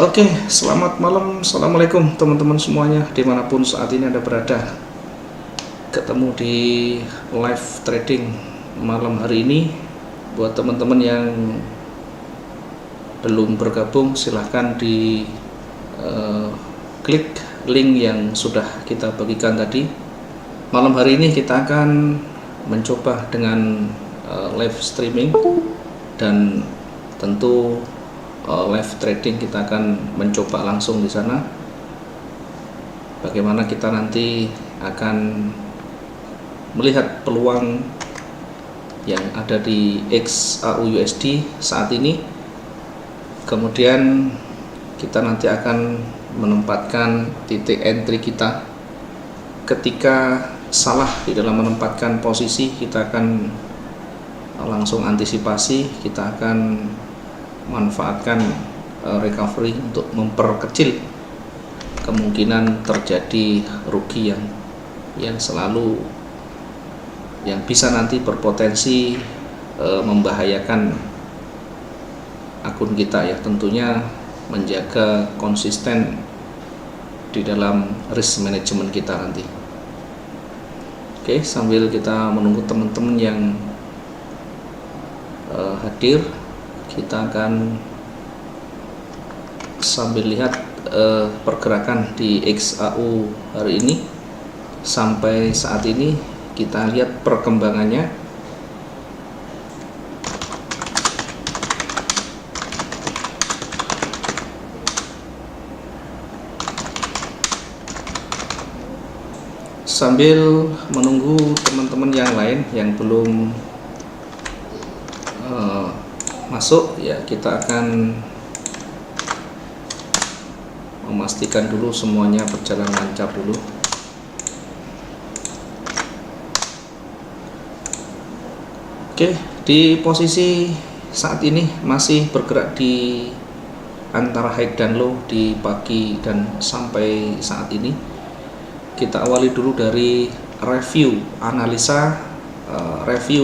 Oke, selamat malam. Assalamualaikum teman-teman semuanya, dimanapun saat ini Anda berada. Ketemu di live trading malam hari ini. Buat teman-teman yang belum bergabung, silahkan di klik link yang sudah kita bagikan tadi. Malam hari ini kita akan mencoba dengan live streaming, dan tentu live trading kita akan mencoba langsung di sana. Bagaimana kita nanti akan melihat peluang yang ada di XAU/USD saat ini. Kemudian kita nanti akan menempatkan titik entry kita. Ketika salah di dalam menempatkan posisi, kita akan langsung antisipasi. Kita akan manfaatkan recovery untuk memperkecil kemungkinan terjadi rugi yang selalu yang bisa nanti berpotensi membahayakan akun kita ya. Tentunya menjaga konsisten di dalam risk management kita nanti. Oke, sambil kita menunggu teman-teman yang hadir, kita akan sambil lihat pergerakan di XAU hari ini. Sampai saat ini kita lihat perkembangannya. Sambil menunggu teman-teman yang lain yang belum masuk ya, kita akan memastikan dulu semuanya berjalan lancar dulu. Oke, di posisi saat ini masih bergerak di antara high dan low di pagi dan sampai saat ini. Kita awali dulu dari review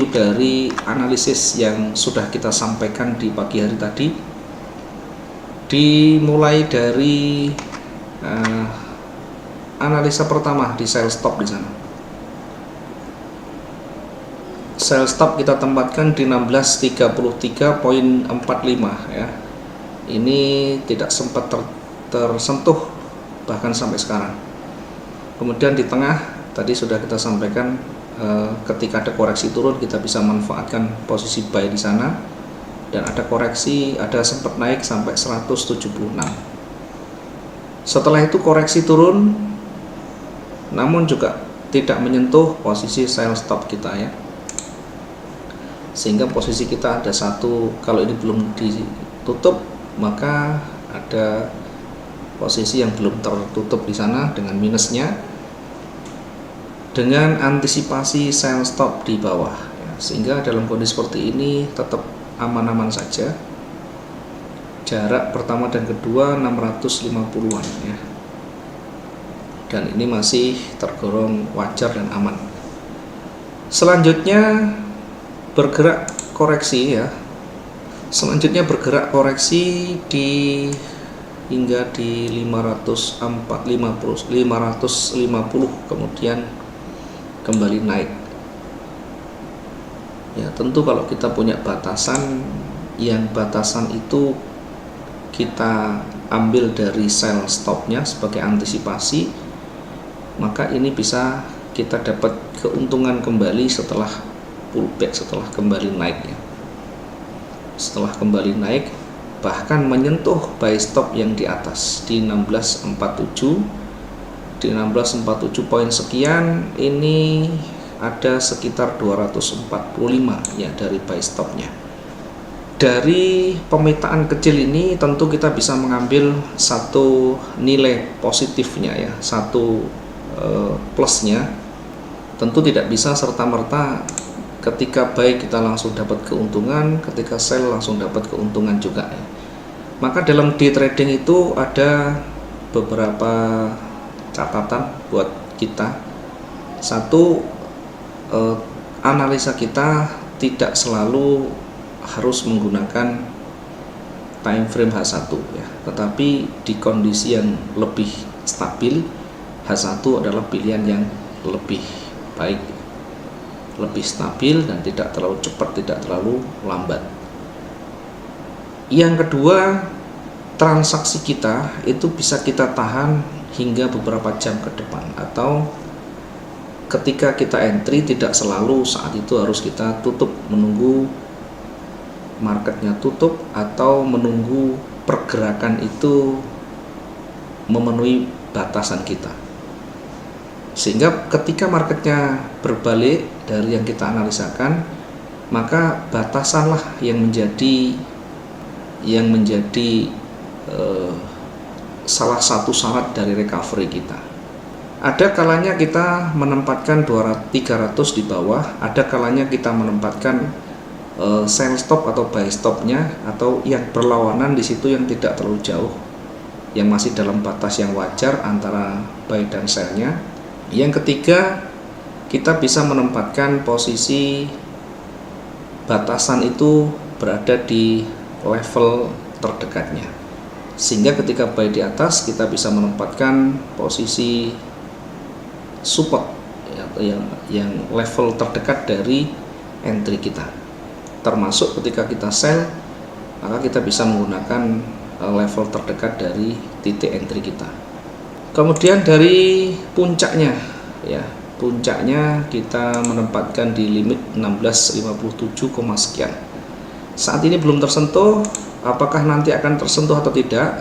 dari analisis yang sudah kita sampaikan di pagi hari tadi. Dimulai dari analisa pertama di sell stop di sana. Sell stop kita tempatkan di 1633.45 ya. Ini tidak sempat tersentuh bahkan sampai sekarang. Kemudian di tengah tadi sudah kita sampaikan, ketika ada koreksi turun kita bisa manfaatkan posisi buy di sana, dan ada koreksi, ada sempat naik sampai 176. Setelah itu koreksi turun, namun juga tidak menyentuh posisi sell stop kita ya, sehingga posisi kita ada satu. Kalau ini belum ditutup, maka ada posisi yang belum tertutup di sana dengan minusnya, dengan antisipasi sell stop di bawah ya. Sehingga dalam kondisi seperti ini tetap aman-aman saja. Jarak pertama dan kedua 650-an ya, dan ini masih tergolong wajar dan aman. Selanjutnya bergerak koreksi ya. Selanjutnya bergerak koreksi hingga di 550, kemudian kembali naik ya. Tentu kalau kita punya batasan, yang batasan itu kita ambil dari sell stopnya sebagai antisipasi, maka ini bisa kita dapat keuntungan kembali setelah pullback, setelah kembali naik ya. Setelah kembali naik, bahkan menyentuh buy stop yang di atas di 1647, di 1647 poin sekian. Ini ada sekitar 245 ya dari buy stopnya. Dari pemetaan kecil ini tentu kita bisa mengambil satu nilai positifnya ya, satu plusnya. Tentu tidak bisa serta-merta ketika buy kita langsung dapat keuntungan, ketika sell langsung dapat keuntungan juga ya. Maka dalam day trading itu ada beberapa catatan buat kita. Satu, analisa kita tidak selalu harus menggunakan time frame H1 ya. tetapi di kondisi yang lebih stabil, H1 adalah pilihan yang lebih baik, lebih stabil dan tidak terlalu cepat, tidak terlalu lambat. Yang kedua, transaksi kita itu bisa kita tahan hingga beberapa jam ke depan, atau ketika kita entry tidak selalu saat itu harus kita tutup, menunggu marketnya tutup atau menunggu pergerakan itu memenuhi batasan kita. Sehingga ketika marketnya berbalik dari yang kita analisakan, maka batasanlah yang menjadi salah satu syarat dari recovery kita. Ada kalanya kita menempatkan 300 di bawah, ada kalanya kita menempatkan sell stop atau buy stopnya, atau yang berlawanan di situ yang tidak terlalu jauh, yang masih dalam batas yang wajar antara buy dan sell-nya. Yang ketiga, kita bisa menempatkan posisi batasan itu berada di level terdekatnya, sehingga ketika buy di atas kita bisa menempatkan posisi support yang level terdekat dari entry kita. Termasuk ketika kita sell, maka kita bisa menggunakan level terdekat dari titik entry kita. Kemudian dari puncaknya, ya, puncaknya kita menempatkan di limit 1657, sekian. Saat ini belum tersentuh. Apakah nanti akan tersentuh atau tidak,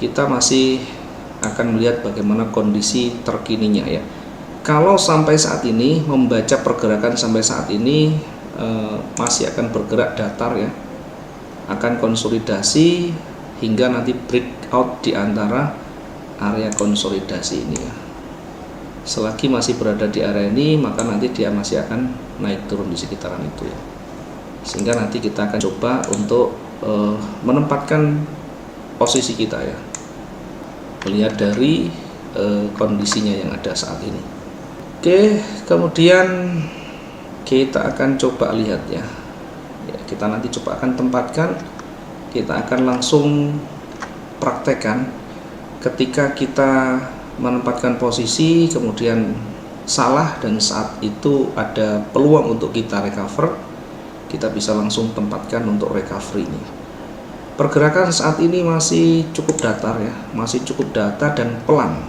kita masih akan melihat bagaimana kondisi terkininya, ya. Kalau sampai saat ini, membaca pergerakan sampai saat ini masih akan bergerak datar, ya, akan konsolidasi hingga nanti breakout di antara area konsolidasi ini, ya. Selagi masih berada di area ini, maka nanti dia masih akan naik turun di sekitaran itu, ya. Sehingga nanti kita akan coba untuk menempatkan posisi kita, ya, melihat dari kondisinya yang ada saat ini. Oke, kemudian kita akan coba lihat, ya, kita nanti coba akan tempatkan, kita akan langsung praktekkan ketika kita menempatkan posisi kemudian salah dan saat itu ada peluang untuk kita recover, kita bisa langsung tempatkan untuk recovery-nya. Pergerakan saat ini masih cukup datar, ya, masih cukup datar dan pelan.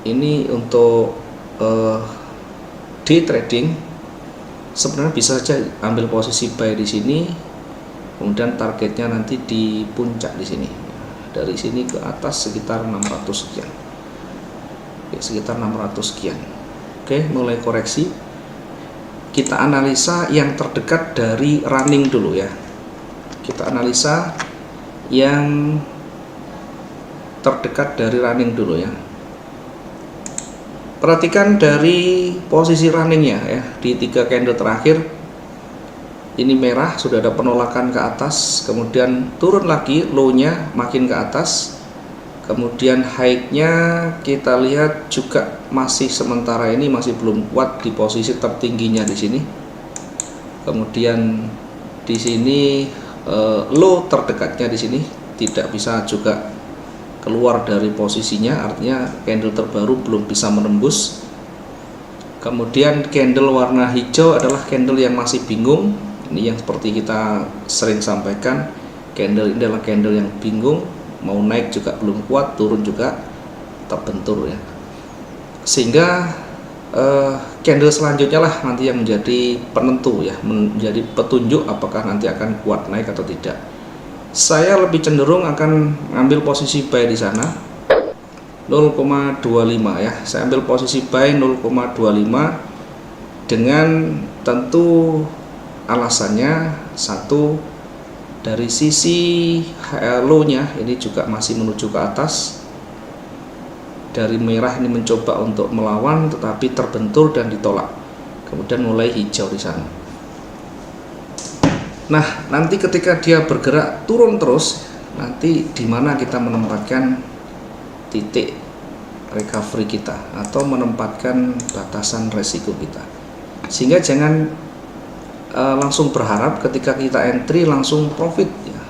Ini untuk day trading sebenarnya bisa saja ambil posisi buy di sini, kemudian targetnya nanti di puncak di sini. Dari sini ke atas sekitar 600 sekian. Ya, sekitar 600 sekian. Oke, mulai koreksi. Kita analisa yang terdekat dari running dulu, ya. Kita analisa yang terdekat dari running dulu, ya. Perhatikan dari posisi runningnya, ya, di 3 candle terakhir ini merah, sudah ada penolakan ke atas, kemudian turun lagi, low-nya makin ke atas, kemudian high-nya kita lihat juga masih sementara ini masih belum kuat di posisi tertingginya di sini. Kemudian di sini low terdekatnya di sini tidak bisa juga keluar dari posisinya, artinya candle terbaru belum bisa menembus. Kemudian candle warna hijau adalah candle yang masih bingung. Ini yang seperti kita sering sampaikan, candle ini adalah candle yang bingung, mau naik juga belum kuat, turun juga terbentur, ya. Sehingga candle selanjutnya lah nanti yang menjadi penentu, ya, menjadi petunjuk apakah nanti akan kuat naik atau tidak. Saya lebih cenderung akan ambil posisi buy di sana 0,25, ya. Saya ambil posisi buy 0,25 dengan tentu alasannya satu, dari sisi low-nya ini juga masih menuju ke atas. Dari merah ini mencoba untuk melawan tetapi terbentur dan ditolak. Kemudian mulai hijau di sana. Nah, nanti ketika dia bergerak turun terus, nanti di mana kita menempatkan titik recovery kita atau menempatkan batasan resiko kita. Sehingga jangan langsung berharap ketika kita entry langsung profit, ya.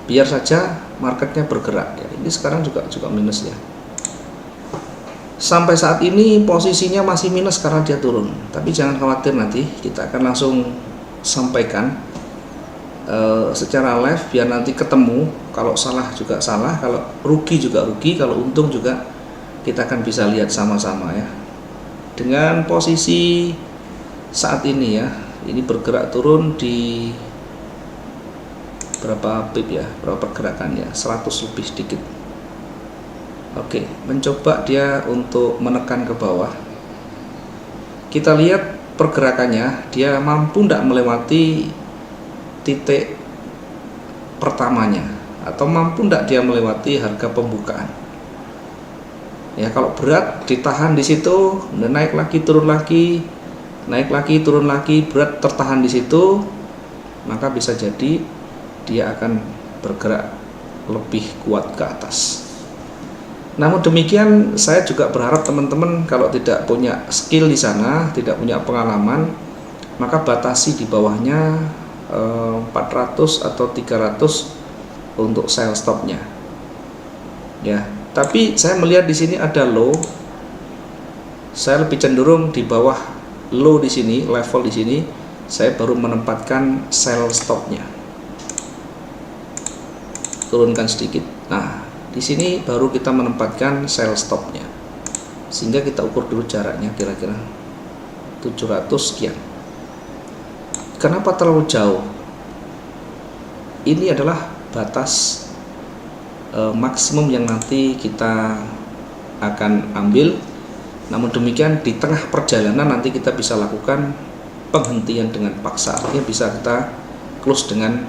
Biar saja marketnya bergerak ya. Ini sekarang juga minus ya. Sampai saat ini posisinya masih minus karena dia turun, tapi jangan khawatir, nanti kita akan langsung sampaikan secara live biar nanti ketemu. Kalau salah juga salah, kalau rugi juga rugi, kalau untung juga kita akan bisa lihat sama-sama ya. Dengan posisi saat ini ya, ini bergerak turun di berapa pip ya, berapa pergerakannya, 100 lebih sedikit. Oke, mencoba dia untuk menekan ke bawah. Kita lihat pergerakannya, dia mampu tidak melewati titik pertamanya, atau mampu tidak dia melewati harga pembukaan. Ya, kalau berat ditahan di situ, naik lagi turun lagi, naik lagi turun lagi, berat tertahan di situ, maka bisa jadi dia akan bergerak lebih kuat ke atas. Namun demikian, saya juga berharap teman-teman kalau tidak punya skill di sana, tidak punya pengalaman, maka batasi di bawahnya 400 atau 300 untuk sell stopnya. Ya, tapi saya melihat di sini ada low. Saya lebih cenderung di bawah low di sini, level di sini, saya baru menempatkan sell stopnya. Turunkan sedikit. Nah, di sini baru kita menempatkan sell stopnya, sehingga kita ukur dulu jaraknya kira-kira 700 sekian. Kenapa terlalu jauh? Ini adalah batas maksimum yang nanti kita akan ambil. Namun demikian, di tengah perjalanan nanti kita bisa lakukan penghentian dengan paksa, artinya bisa kita close dengan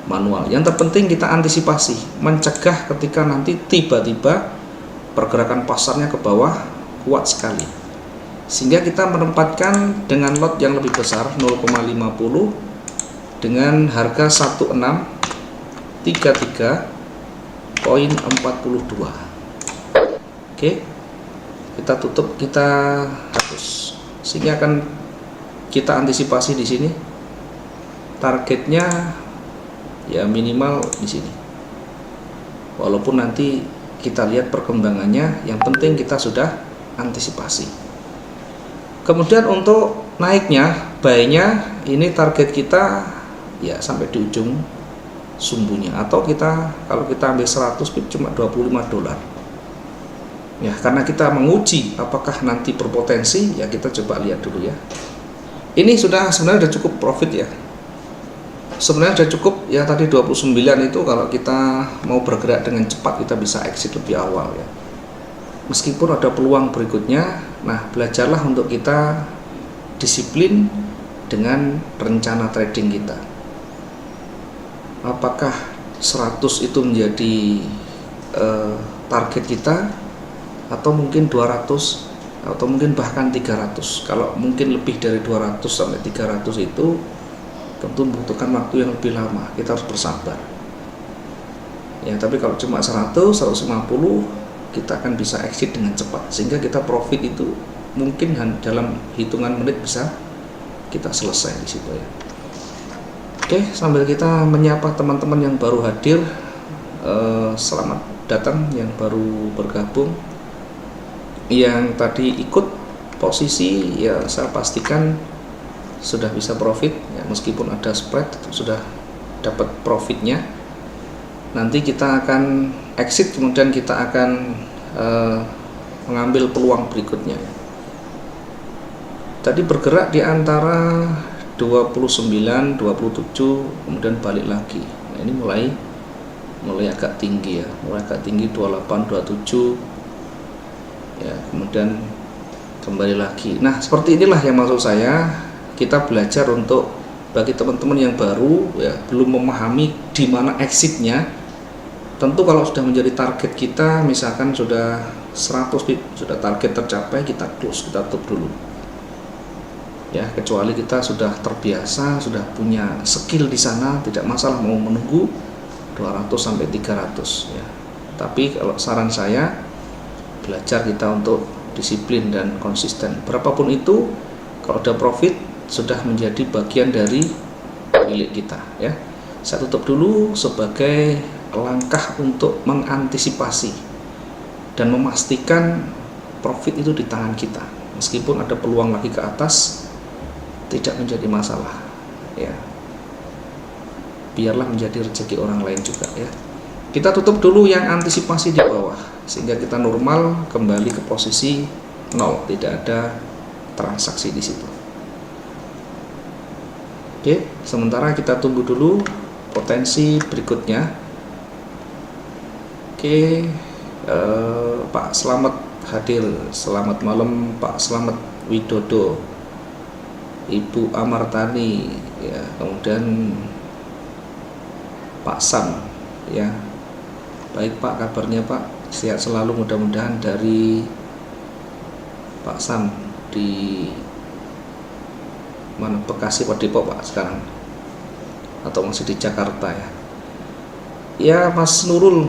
manual. Yang terpenting kita antisipasi, mencegah ketika nanti tiba-tiba pergerakan pasarnya ke bawah kuat sekali, sehingga kita menempatkan dengan lot yang lebih besar 0,50 dengan harga 1633.42. Oke, kita tutup, kita hapus, sehingga akan kita antisipasi di sini. Targetnya ya minimal di sini. Walaupun nanti kita lihat perkembangannya, yang penting kita sudah antisipasi. Kemudian untuk naiknya, buy-nya ini target kita ya sampai di ujung sumbunya, atau kita kalau kita ambil 100 pip cuma $25. Ya, karena kita menguji apakah nanti berpotensi, ya kita coba lihat dulu ya. Ini sebenarnya sudah cukup profit ya. Sebenarnya sudah cukup ya, tadi 29 itu kalau kita mau bergerak dengan cepat kita bisa exit lebih awal ya. Meskipun ada peluang berikutnya, nah belajarlah untuk kita disiplin dengan rencana trading kita. Apakah 100 itu menjadi target kita, atau mungkin 200, atau mungkin bahkan 300. Kalau mungkin lebih dari 200 sampai 300 itu tentu membutuhkan waktu yang lebih lama, kita harus bersabar ya. Tapi kalau cuma 100, 150 kita akan bisa exit dengan cepat, sehingga kita profit itu mungkin dalam hitungan menit bisa kita selesai di situ ya. Oke, sambil kita menyapa teman-teman yang baru hadir, selamat datang yang baru bergabung. Yang tadi ikut posisi ya, saya pastikan sudah bisa profit ya, meskipun ada spread sudah dapat profitnya. Nanti kita akan exit, kemudian kita akan mengambil peluang berikutnya. Tadi bergerak di antara 29, 27, kemudian balik lagi. Nah, ini mulai agak tinggi ya, mulai agak tinggi 28, 27 ya, kemudian kembali lagi. Nah, seperti inilah yang maksud saya. Kita belajar untuk, bagi teman-teman yang baru ya, belum memahami di mana exitnya. Tentu kalau sudah menjadi target kita, misalkan sudah 100 pip, sudah target tercapai, kita close, kita tutup dulu ya. Kecuali kita sudah terbiasa, sudah punya skill di sana, tidak masalah mau menunggu 200 sampai 300 ya. Tapi kalau saran saya, belajar kita untuk disiplin dan konsisten. Berapapun itu, kalau udah profit sudah menjadi bagian dari milik kita ya. Saya tutup dulu sebagai langkah untuk mengantisipasi dan memastikan profit itu di tangan kita. Meskipun ada peluang lagi ke atas, tidak menjadi masalah ya. Biarlah menjadi rezeki orang lain juga ya. Kita tutup dulu yang antisipasi di bawah sehingga kita normal kembali ke posisi 0, tidak ada transaksi di situ. Oke, sementara kita tunggu dulu potensi berikutnya. Oke, Pak Slamet hadir. Selamat malam Pak Slamet Widodo, Ibu Amartani ya, kemudian Pak Sam ya. Baik Pak, kabarnya Pak, sehat selalu mudah-mudahan. Dari Pak Sam di mana, Bekasi Pak Depok Pak sekarang, atau masih di Jakarta ya? Ya Mas Nurul,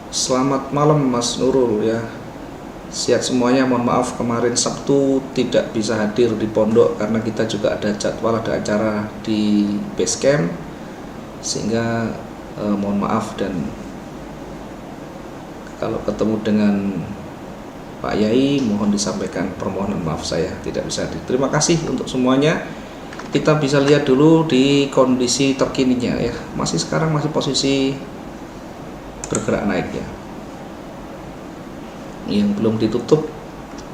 selamat malam Mas Nurul ya. Sehat semuanya. Mohon maaf kemarin Sabtu tidak bisa hadir di pondok karena kita juga ada jadwal, ada acara di base camp, sehingga mohon maaf. Dan kalau ketemu dengan Pak Yai mohon disampaikan permohonan maaf, saya tidak bisa hadir. Terima kasih untuk semuanya. Kita bisa lihat dulu di kondisi terkininya ya. Sekarang masih posisi bergerak naik ya. Yang belum ditutup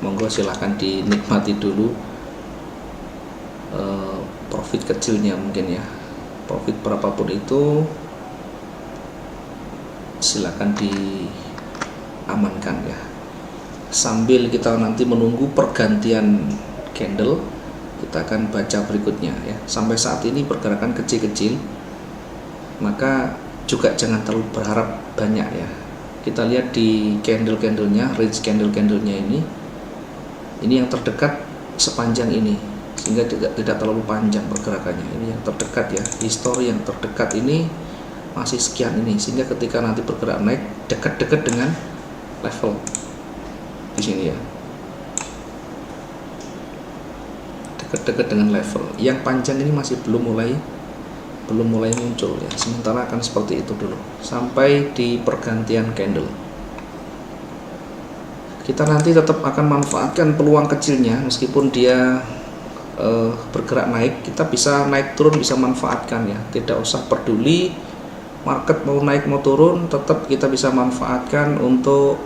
monggo silahkan dinikmati dulu profit kecilnya mungkin ya. Profit berapapun itu silahkan diamankan ya. Sambil kita nanti menunggu pergantian candle, kita akan baca berikutnya ya. Sampai saat ini pergerakan kecil-kecil, maka juga jangan terlalu berharap banyak ya. Kita lihat di candle-candlenya, range candle-candlenya ini yang terdekat sepanjang ini, sehingga tidak terlalu panjang pergerakannya. Ini yang terdekat ya, histori yang terdekat ini masih sekian ini, sehingga ketika nanti bergerak naik dekat-dekat dengan level di sini ya, dekat-dekat dengan level. Yang panjang ini masih belum mulai muncul ya. Sementara akan seperti itu dulu sampai di pergantian candle. Kita nanti tetap akan manfaatkan peluang kecilnya, meskipun dia bergerak naik, kita bisa naik turun, bisa manfaatkan ya. Tidak usah peduli market mau naik mau turun, tetap kita bisa manfaatkan untuk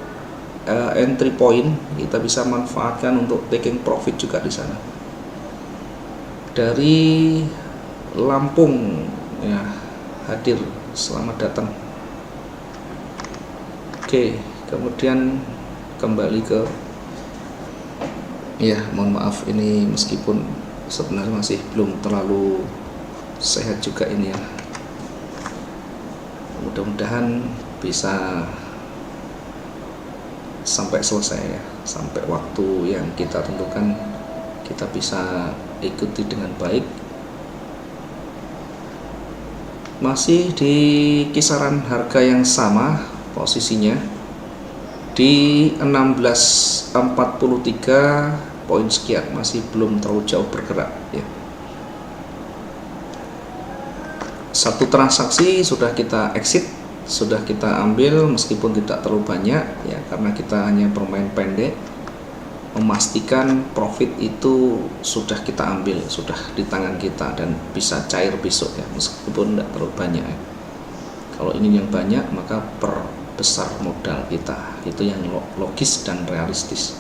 entry point. Kita bisa manfaatkan untuk taking profit juga di sana. Dari Lampung ya hadir, selamat datang. Oke, kemudian kembali ke ya, mohon maaf ini meskipun sebenarnya masih belum terlalu sehat juga ini ya. Mudah-mudahan bisa sampai selesai ya, sampai waktu yang kita tentukan kita bisa ikuti dengan baik. Masih di kisaran harga yang sama posisinya di 1643 poin sekian, masih belum terlalu jauh bergerak ya. Satu transaksi sudah kita exit, sudah kita ambil meskipun tidak terlalu banyak ya, karena kita hanya bermain pendek, memastikan profit itu sudah kita ambil, sudah di tangan kita dan bisa cair besok ya, meskipun tidak terlalu banyak ya. Kalau ini yang banyak maka perbesar modal kita, itu yang logis dan realistis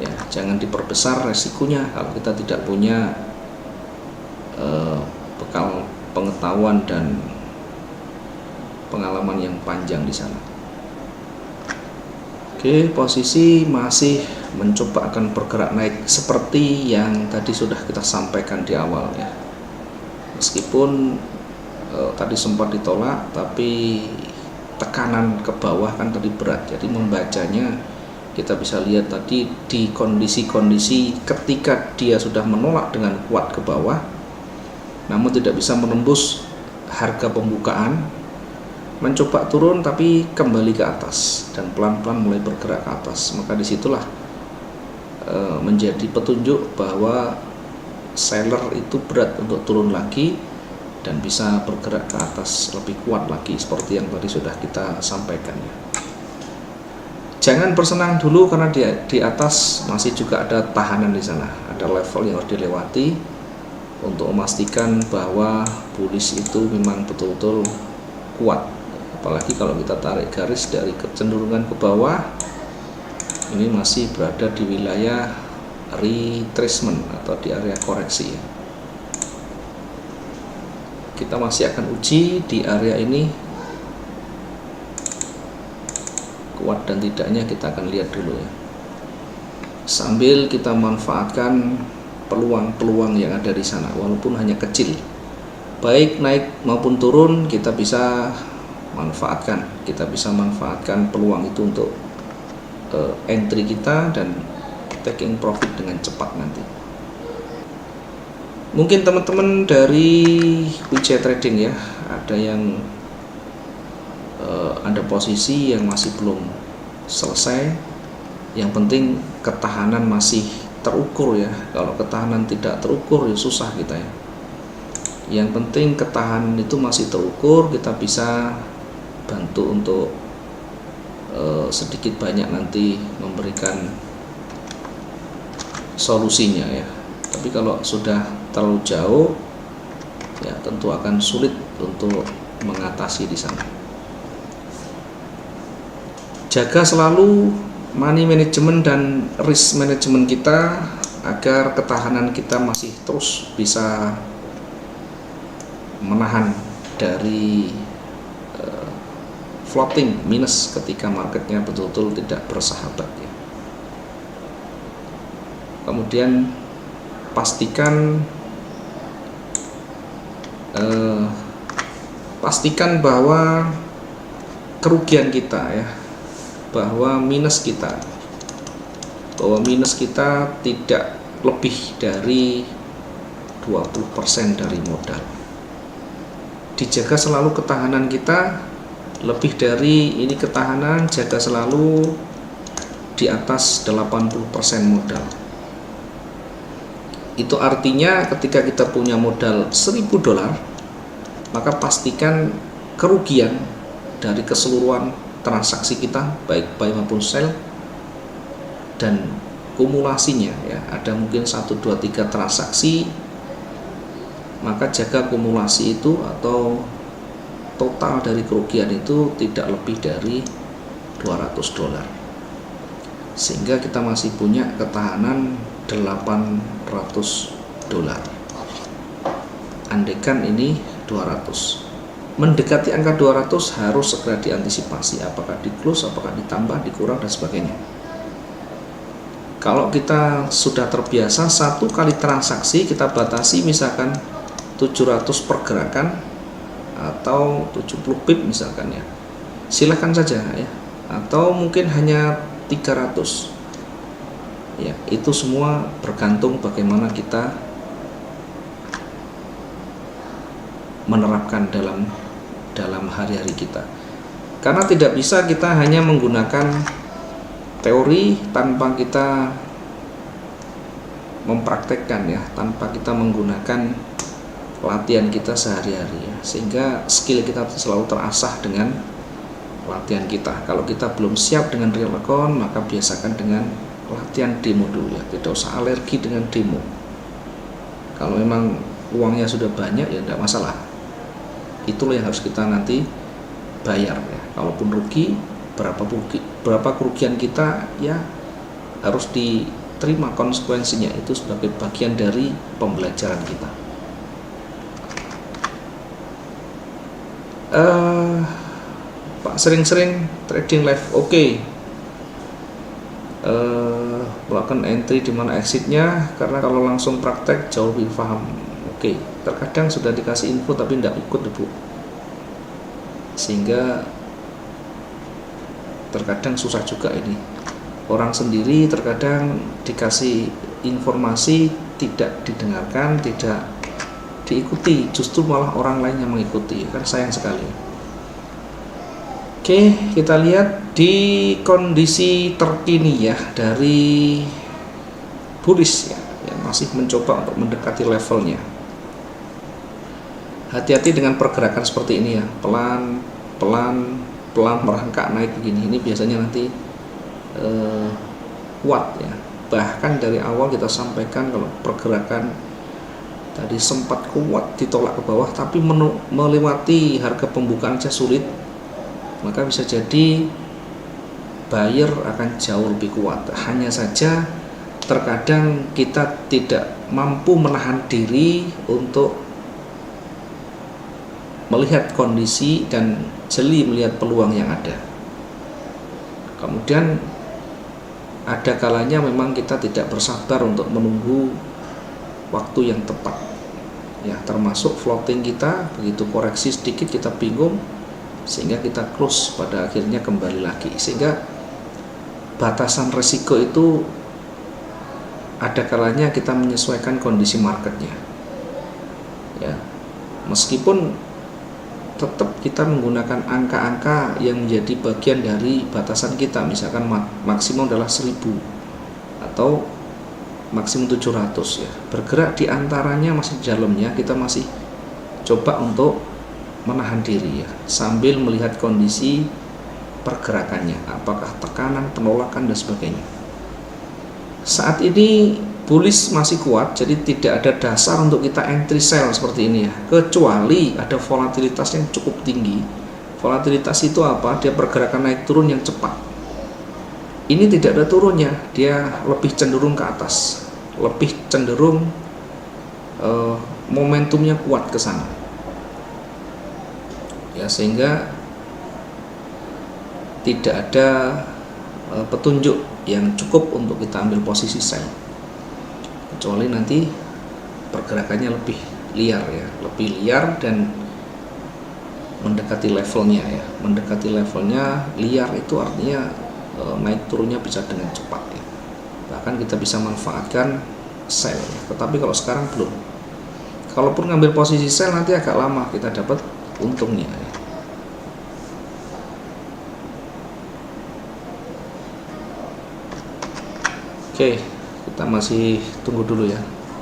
ya. Jangan diperbesar resikonya kalau kita tidak punya bekal pengetahuan dan pengalaman yang panjang di sana. Oke, posisi masih mencoba akan bergerak naik seperti yang tadi sudah kita sampaikan di awal ya. Meskipun tadi sempat ditolak, tapi tekanan ke bawah kan tadi berat. Jadi membacanya kita bisa lihat tadi di kondisi-kondisi ketika dia sudah menolak dengan kuat ke bawah, namun tidak bisa menembus harga pembukaan, mencoba turun tapi kembali ke atas dan pelan-pelan mulai bergerak ke atas. Maka disitulah menjadi petunjuk bahwa seller itu berat untuk turun lagi, dan bisa bergerak ke atas lebih kuat lagi seperti yang tadi sudah kita sampaikan ya. Jangan bersenang dulu karena di atas masih juga ada tahanan di sana, ada level yang harus dilewati untuk memastikan bahwa bullish itu memang betul-betul kuat. Apalagi kalau kita tarik garis dari kecenderungan ke bawah, ini masih berada di wilayah retracement atau di area koreksi ya. Kita masih akan uji di area ini kuat dan tidaknya, kita akan lihat dulu ya, sambil kita manfaatkan peluang-peluang yang ada di sana walaupun hanya kecil, baik naik maupun turun kita bisa manfaatkan peluang itu untuk entry kita dan taking profit dengan cepat nanti. Mungkin teman-teman dari WJ Trading ya, ada yang ada posisi yang masih belum selesai. Yang penting ketahanan masih terukur ya. Kalau ketahanan tidak terukur ya susah kita ya. Yang penting ketahanan itu masih terukur, kita bisa bantu untuk sedikit banyak nanti memberikan solusinya ya. Tapi kalau sudah terlalu jauh ya tentu akan sulit untuk mengatasi di sana. Jaga selalu money management dan risk management kita agar ketahanan kita masih terus bisa menahan dari floating minus ketika marketnya betul-betul tidak bersahabat ya. Kemudian pastikan bahwa kerugian kita ya, bahwa minus kita tidak lebih dari 20% dari modal. Dijaga selalu ketahanan kita lebih dari ini, ketahanan jaga selalu di atas 80% modal. Itu artinya ketika kita punya modal $1.000, maka pastikan kerugian dari keseluruhan transaksi kita baik buy maupun sell dan kumulasinya ya, ada mungkin 1, 2, 3 transaksi, maka jaga kumulasi itu atau total dari kerugian itu tidak lebih dari $200, sehingga kita masih punya ketahanan $800. Andaikan ini 200, mendekati angka 200 harus segera diantisipasi, apakah di close, apakah ditambah, dikurang dan sebagainya. Kalau kita sudah terbiasa satu kali transaksi kita batasi misalkan 700 pergerakan atau 70 pip misalkan ya, silahkan saja ya, atau mungkin hanya 300 ya, itu semua bergantung bagaimana kita menerapkan dalam hari-hari kita. Karena tidak bisa kita hanya menggunakan teori tanpa kita mempraktekkan ya, tanpa kita menggunakan latihan kita sehari-hari ya, sehingga skill kita selalu terasah dengan latihan kita. Kalau kita belum siap dengan real account, maka biasakan dengan latihan demo dulu ya, tidak usah alergi dengan demo. Kalau memang uangnya sudah banyak ya tidak masalah, itulah yang harus kita nanti bayar ya. Kalaupun rugi, berapa kerugian kita ya harus diterima konsekuensinya, itu sebagai bagian dari pembelajaran kita. Pak sering-sering trading live, oke. Melakukan entry di mana exitnya, karena kalau langsung praktek jauh lebih paham. Oke. Terkadang sudah dikasih info tapi tidak ikut Bu, sehingga terkadang susah juga ini. Orang sendiri terkadang dikasih informasi tidak didengarkan, tidak diikuti, justru malah orang lain yang mengikuti, kan sayang sekali. Oke, kita lihat di kondisi terkini ya dari bullish ya, yang masih mencoba untuk mendekati levelnya. hati-hati dengan pergerakan seperti ini ya, pelan merangkak naik begini. Ini biasanya nanti kuat ya. Bahkan dari awal kita sampaikan kalau pergerakan tadi sempat kuat ditolak ke bawah, tapi melewati harga pembukaan saja sulit, maka bisa jadi buyer akan jauh lebih kuat. Hanya saja terkadang kita tidak mampu menahan diri untuk melihat kondisi dan jeli melihat peluang yang ada. Kemudian ada kalanya memang kita tidak bersabar untuk menunggu waktu yang tepat ya, termasuk floating kita, begitu koreksi sedikit kita bingung sehingga kita close, pada akhirnya kembali lagi. Sehingga batasan risiko itu ada kalanya kita menyesuaikan kondisi marketnya ya, meskipun tetap kita menggunakan angka-angka yang menjadi bagian dari batasan kita. Misalkan maksimum adalah 1000 atau maksimum 700 ya, bergerak di antaranya masih di dalamnya, kita masih coba untuk menahan diri ya, sambil melihat kondisi pergerakannya, apakah tekanan, penolakan dan sebagainya. Saat ini bullish masih kuat, jadi tidak ada dasar untuk kita entry sell seperti ini ya, kecuali ada volatilitas yang cukup tinggi. Volatilitas itu apa? Dia pergerakan naik turun yang cepat. Ini tidak ada turunnya, dia lebih cenderung ke atas, lebih cenderung momentumnya kuat ke sana ya, sehingga tidak ada petunjuk yang cukup untuk kita ambil posisi sell, kecuali nanti pergerakannya lebih liar ya, lebih liar dan mendekati levelnya ya. Mendekati levelnya liar itu artinya naik turunnya bisa dengan cepat ya, bahkan kita bisa manfaatkan sell ya. Tetapi kalau sekarang belum, kalaupun ngambil posisi sell nanti agak lama kita dapat untungnya ya. Oke, kita masih tunggu dulu ya.